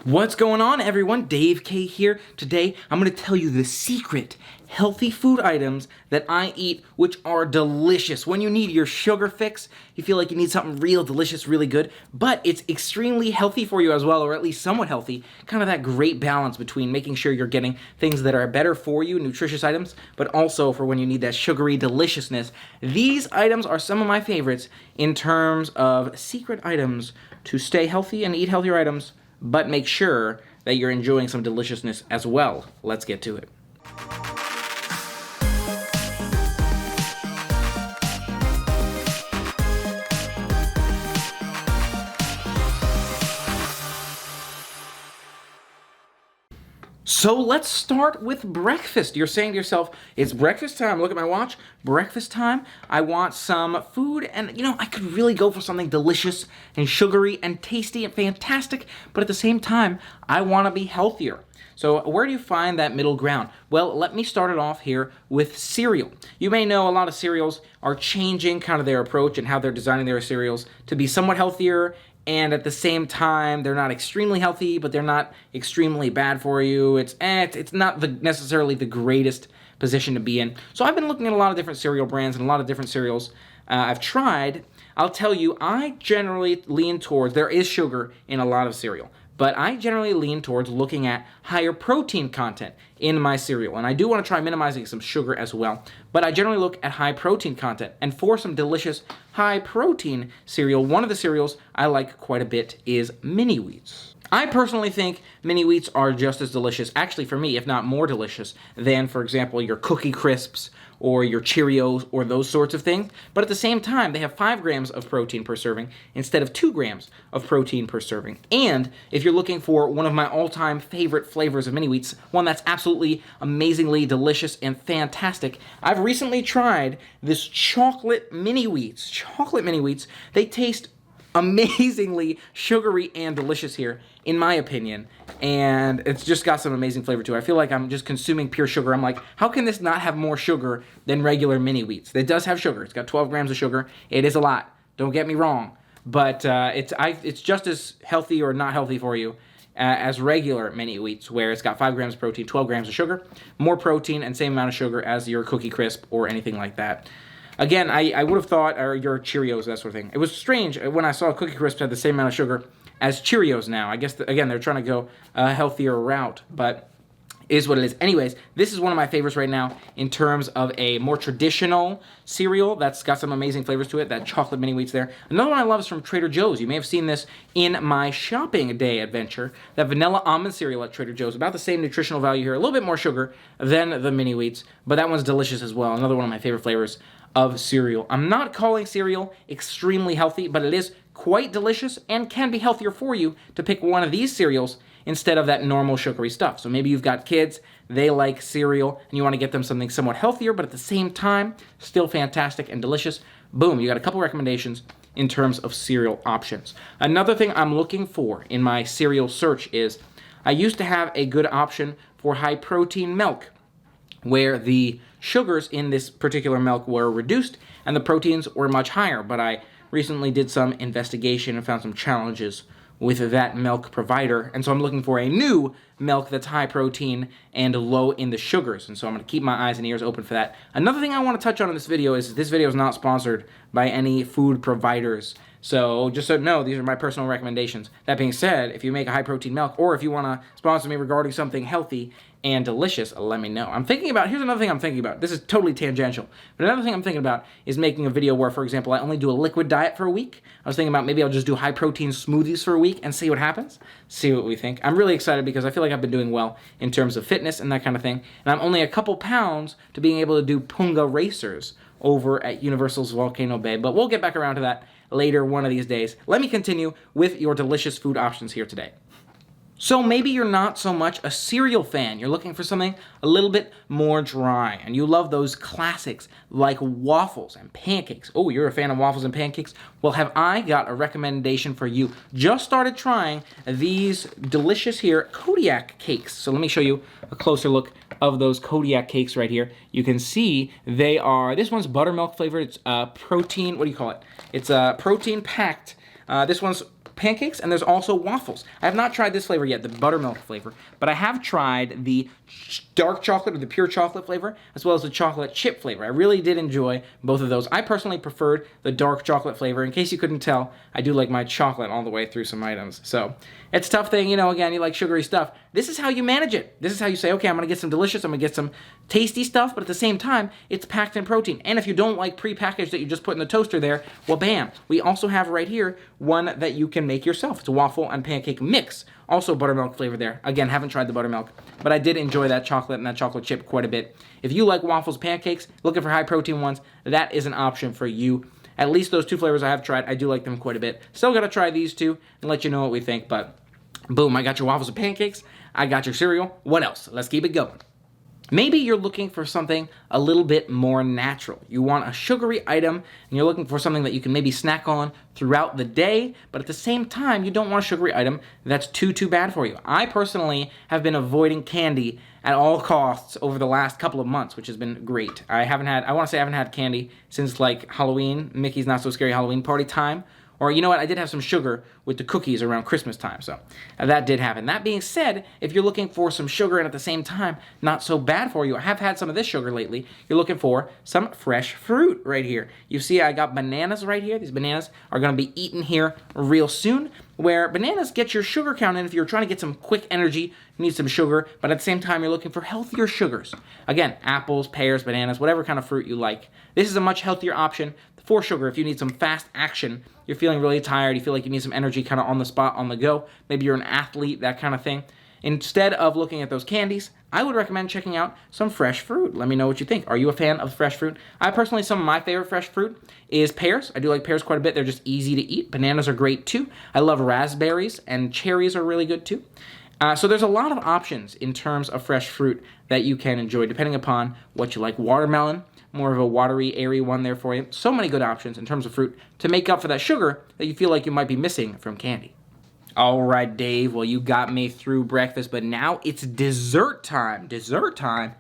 What's going on, everyone? Dave K here. Today, I'm going to tell you the secret healthy food items that I eat, which are delicious. When you need your sugar fix, you feel like you need something real delicious, really good, but it's extremely healthy for you as well, or at least somewhat healthy. Kind of that great balance between making sure you're getting things that are better for you, nutritious items, but also for when you need that sugary deliciousness. These items are some of my favorites in terms of secret items to stay healthy and eat healthier items, but make sure that you're enjoying some deliciousness as well. Let's get to it. So let's start with breakfast. You're saying to yourself, it's breakfast time. Look at my watch. Breakfast time. I want some food, and I could really go for something delicious and sugary and tasty and fantastic, but at the same time, I want to be healthier. So where do you find that middle ground? Well, let me start it off here with cereal. You may know a lot of cereals are changing kind of their approach and how they're designing their cereals to be somewhat healthier, and at the same time, they're not extremely healthy, but they're not extremely bad for you. It's not necessarily the greatest position to be in. So I've been looking at a lot of different cereal brands and a lot of different cereals I've tried. I'll tell you, I generally lean towards, there is sugar in a lot of cereal, but I generally lean towards looking at higher protein content in my cereal. And I do want to try minimizing some sugar as well, but I generally look at high protein content. And for some delicious high protein cereal, one of the cereals I like quite a bit is mini wheats. I personally think mini wheats are just as delicious, actually for me, if not more delicious, than, for example, your Cookie Crisps or your Cheerios or those sorts of things. But at the same time, they have 5 grams of protein per serving instead of 2 grams of protein per serving. And if you're looking for one of my all-time favorite flavors of mini wheats, one that's absolutely amazingly delicious and fantastic, I've recently tried this chocolate mini wheats. Chocolate mini wheats, they taste amazingly sugary and delicious here, in my opinion, and it's just got some amazing flavor to it. I feel like I'm just consuming pure sugar. I'm like, how can this not have more sugar than regular mini wheats? It does have sugar. It's got 12 grams of sugar. It is a lot. Don't get me wrong, but it's just as healthy or not healthy for you as regular mini wheats, where it's got 5 grams of protein, 12 grams of sugar, more protein and same amount of sugar as your Cookie Crisp or anything like that. Again, I would have thought, or your Cheerios, that sort of thing. It was strange when I saw Cookie Crisp had the same amount of sugar as Cheerios now. I guess, again, they're trying to go a healthier route, but it is what it is. Anyways, this is one of my favorites right now in terms of a more traditional cereal that's got some amazing flavors to it, that chocolate mini wheats there. Another one I love is from Trader Joe's. You may have seen this in my shopping day adventure, that vanilla almond cereal at Trader Joe's. About the same nutritional value here, a little bit more sugar than the mini wheats, but that one's delicious as well. Another one of my favorite flavors of cereal. I'm not calling cereal extremely healthy, but it is quite delicious and can be healthier for you to pick one of these cereals instead of that normal sugary stuff. So maybe you've got kids, they like cereal, and you want to get them something somewhat healthier, but at the same time, still fantastic and delicious. Boom, you got a couple recommendations in terms of cereal options. Another thing I'm looking for in my cereal search is, I used to have a good option for high protein milk, where the sugars in this particular milk were reduced and the proteins were much higher. But I recently did some investigation and found some challenges with that milk provider, and so I'm looking for a new milk that's high protein and low in the sugars, and so I'm going to keep my eyes and ears open for that. Another thing I want to touch on in this video is this video is not sponsored by any food providers. So just so you know, these are my personal recommendations. That being said, if you make a high protein milk, or if you want to sponsor me regarding something healthy and delicious, let me know. Here's another thing I'm thinking about. This is totally tangential, but another thing I'm thinking about is making a video where, for example, I only do a liquid diet for a week. I was thinking about maybe I'll just do high protein smoothies for a week and see what happens, see what we think. I'm really excited because I feel like I've been doing well in terms of fitness and that kind of thing, and I'm only a couple pounds to being able to do Punga racers over at Universal's Volcano Bay, but we'll get back around to that later one of these days. Let me continue with your delicious food options here today. So maybe you're not so much a cereal fan. You're looking for something a little bit more dry, and you love those classics like waffles and pancakes. Oh, you're a fan of waffles and pancakes? Well, have I got a recommendation for you. Just started trying these delicious here Kodiak Cakes. So let me show you a closer look of those Kodiak Cakes right here. You can see they are, this one's buttermilk flavored. It's protein, what do you call it? It's protein packed. This one's pancakes, and there's also waffles. I have not tried this flavor yet, the buttermilk flavor, but I have tried the dark chocolate or the pure chocolate flavor, as well as the chocolate chip flavor. I really did enjoy both of those. I personally preferred the dark chocolate flavor. In case you couldn't tell, I do like my chocolate all the way through some items. So it's a tough thing, you know, again, you like sugary stuff. This is how you manage it. This is how you say, okay, I'm going to get some delicious, I'm going to get some tasty stuff, but at the same time, it's packed in protein. And if you don't like pre-packaged that you just put in the toaster there, well, bam. We also have right here one that you can make yourself. It's a waffle and pancake mix. Also buttermilk flavor there. Again, haven't tried the buttermilk, but I did enjoy that chocolate and that chocolate chip quite a bit. If you like waffles, pancakes, looking for high protein ones, that is an option for you. At least those two flavors I have tried, I do like them quite a bit. Still got to try these two and let you know what we think, but boom, I got your waffles and pancakes. I got your cereal. What else? Let's keep it going. Maybe you're looking for something a little bit more natural. You want a sugary item, and you're looking for something that you can maybe snack on throughout the day, but at the same time, you don't want a sugary item that's too bad for you. I personally have been avoiding candy at all costs over the last couple of months, which has been great. I haven't had candy since like Halloween, Mickey's Not So Scary Halloween party time. Or, you know what, I did have some sugar with the cookies around Christmas time, so that did happen. That being said, if you're looking for some sugar and at the same time not so bad for you, I have had some of this sugar lately, you're looking for some fresh fruit right here. You see I got bananas right here. These bananas are going to be eaten here real soon, where bananas get your sugar count in. If you're trying to get some quick energy, you need some sugar, but at the same time, you're looking for healthier sugars. Again, apples, pears, bananas, whatever kind of fruit you like. This is a much healthier option for sugar if you need some fast action. You're feeling really tired, you feel like you need some energy kind of on the spot, on the go. Maybe you're an athlete, that kind of thing. Instead of looking at those candies, I would recommend checking out some fresh fruit. Let me know what you think. Are you a fan of fresh fruit? I personally, some of my favorite fresh fruit is pears. I do like pears quite a bit. They're just easy to eat. Bananas are great too. I love raspberries, and cherries are really good too. So there's a lot of options in terms of fresh fruit that you can enjoy depending upon what you like. Watermelon, more of a watery, airy one there for you. So many good options in terms of fruit to make up for that sugar that you feel like you might be missing from candy. All right, Dave, well, you got me through breakfast, but now it's dessert time. Dessert time?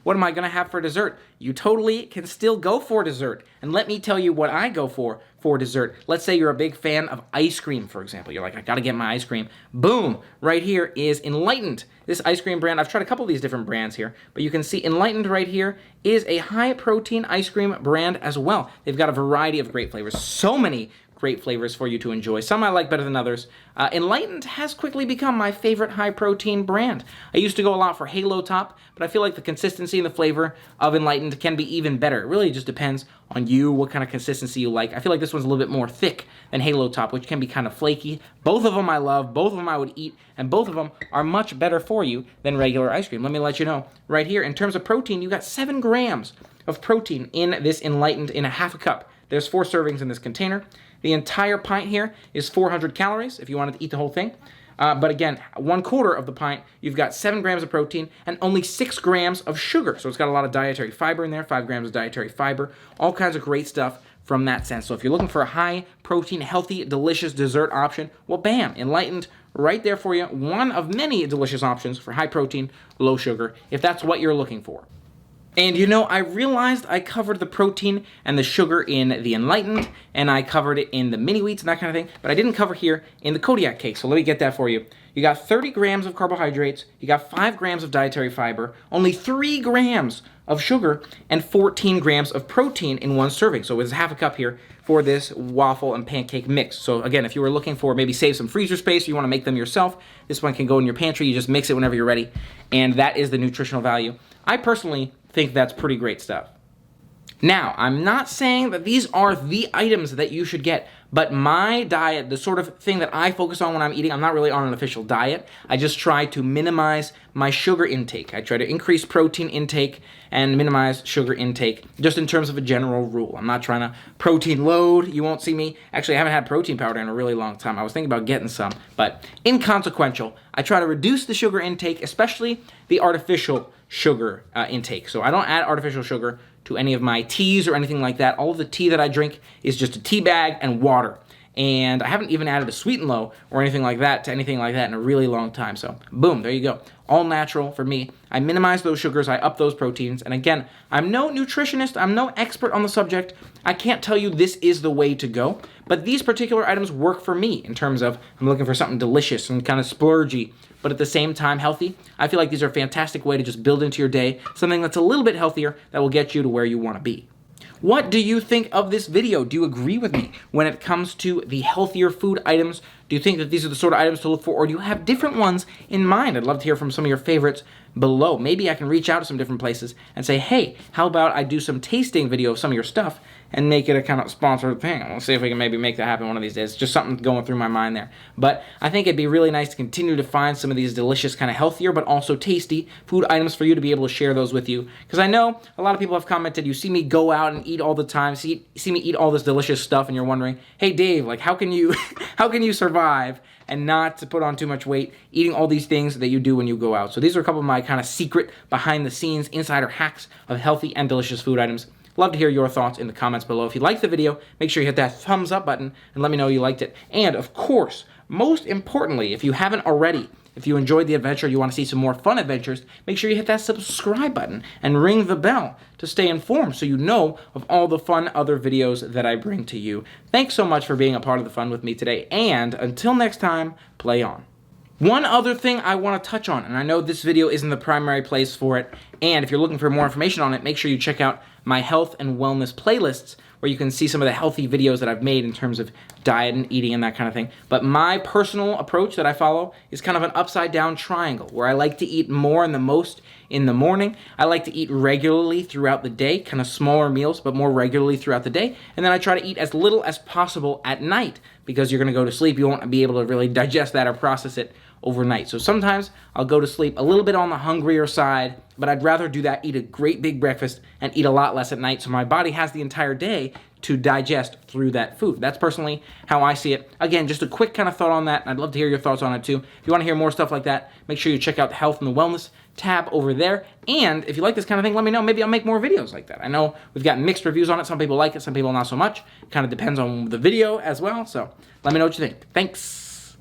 What am I going to have for dessert? You totally can still go for dessert. And let me tell you what I go for dessert. Let's say you're a big fan of ice cream, for example. You're like, I got to get my ice cream. Boom! Right here is Enlightened. This ice cream brand, I've tried a couple of these different brands here, but you can see Enlightened right here is a high-protein ice cream brand as well. They've got a variety of great flavors. So many great flavors for you to enjoy. Some I like better than others. Enlightened has quickly become my favorite high-protein brand. I used to go a lot for Halo Top, but I feel like the consistency and the flavor of Enlightened can be even better. It really just depends on you, what kind of consistency you like. I feel like this one's a little bit more thick than Halo Top, which can be kind of flaky. Both of them I love, both of them I would eat, and both of them are much better for you than regular ice cream. Let me let you know. Right here, in terms of protein, you got 7 grams of protein in this Enlightened in a half a cup. There's 4 servings in this container. The entire pint here is 400 calories if you wanted to eat the whole thing. But again, 1/4 of the pint, you've got 7 grams of protein and only 6 grams of sugar. So it's got a lot of dietary fiber in there, 5 grams of dietary fiber, all kinds of great stuff from that sense. So if you're looking for a high protein, healthy, delicious dessert option, well, bam, Enlightened right there for you. One of many delicious options for high protein, low sugar, if that's what you're looking for. And you know, I realized I covered the protein and the sugar in the Enlightened, and I covered it in the mini wheats and that kind of thing, but I didn't cover here in the Kodiak Cakes, so let me get that for you. You got 30 grams of carbohydrates, you got 5 grams of dietary fiber, only 3 grams of sugar, and 14 grams of protein in one serving. So it's half a cup here for this waffle and pancake mix. So again, if you were looking for maybe save some freezer space, or you want to make them yourself, this one can go in your pantry. You just mix it whenever you're ready, and that is the nutritional value. I personally think that's pretty great stuff. Now, I'm not saying that these are the items that you should get, but my diet, the sort of thing that I focus on when I'm eating, I'm not really on an official diet. I just try to minimize my sugar intake. I try to increase protein intake and minimize sugar intake, just in terms of a general rule. I'm not trying to protein load. You won't see me. Actually, I haven't had protein powder in a really long time. I was thinking about getting some, but inconsequential. I try to reduce the sugar intake, especially the artificial sugar intake. So I don't add artificial sugar to any of my teas or anything like that. All of the tea that I drink is just a tea bag and water. and I haven't even added a sweet and low or anything like that to anything like that in a really long time. So boom, there you go. All natural for me. I minimize those sugars, I up those proteins, and again, I'm no nutritionist, I'm no expert on the subject. I can't tell you this is the way to go, but these particular items work for me in terms of I'm looking for something delicious and kind of splurgy, but at the same time healthy. I feel like these are a fantastic way to just build into your day something that's a little bit healthier that will get you to where you want to be. What do you think of this video? Do you agree with me when it comes to the healthier food items? Do you think that these are the sort of items to look for, or do you have different ones in mind? I'd love to hear from some of your favorites below. Maybe I can reach out to some different places and say, hey, how about I do some tasting video of some of your stuff and make it a kind of sponsored thing. We'll see if we can maybe make that happen one of these days. It's just something going through my mind there. But I think it'd be really nice to continue to find some of these delicious, kind of healthier, but also tasty food items for you to be able to share those with you. Because I know a lot of people have commented, you see me go out and eat all the time, see me eat all this delicious stuff, and you're wondering, hey Dave, like how can you survive and not to put on too much weight eating all these things that you do when you go out? So these are a couple of my kind of secret behind the scenes insider hacks of healthy and delicious food items. Love to hear your thoughts in the comments below. If you liked the video, make sure you hit that thumbs up button and let me know you liked it. And of course, most importantly, if you haven't already, if you enjoyed the adventure, you want to see some more fun adventures, make sure you hit that subscribe button and ring the bell to stay informed so you know of all the fun other videos that I bring to you. Thanks so much for being a part of the fun with me today, and until next time, play on. One other thing I want to touch on, and I know this video isn't the primary place for it, and if you're looking for more information on it, make sure you check out my health and wellness playlists where you can see some of the healthy videos that I've made in terms of diet and eating and that kind of thing. But my personal approach that I follow is kind of an upside down triangle where I like to eat more and the most in the morning. I like to eat regularly throughout the day, kind of smaller meals, but more regularly throughout the day. And then I try to eat as little as possible at night because you're going to go to sleep. You won't be able to really digest that or process it overnight. So sometimes I'll go to sleep a little bit on the hungrier side, but I'd rather do that, eat a great big breakfast, and eat a lot less at night so my body has the entire day to digest through that food. That's personally how I see it. Again, just a quick kind of thought on that, and I'd love to hear your thoughts on it too. If you want to hear more stuff like that, make sure you check out the health and the wellness tab over there. And if you like this kind of thing, let me know. Maybe I'll make more videos like that. I know we've got mixed reviews on it. Some people like it, some people not so much. It kind of depends on the video as well. So let me know what you think. Thanks.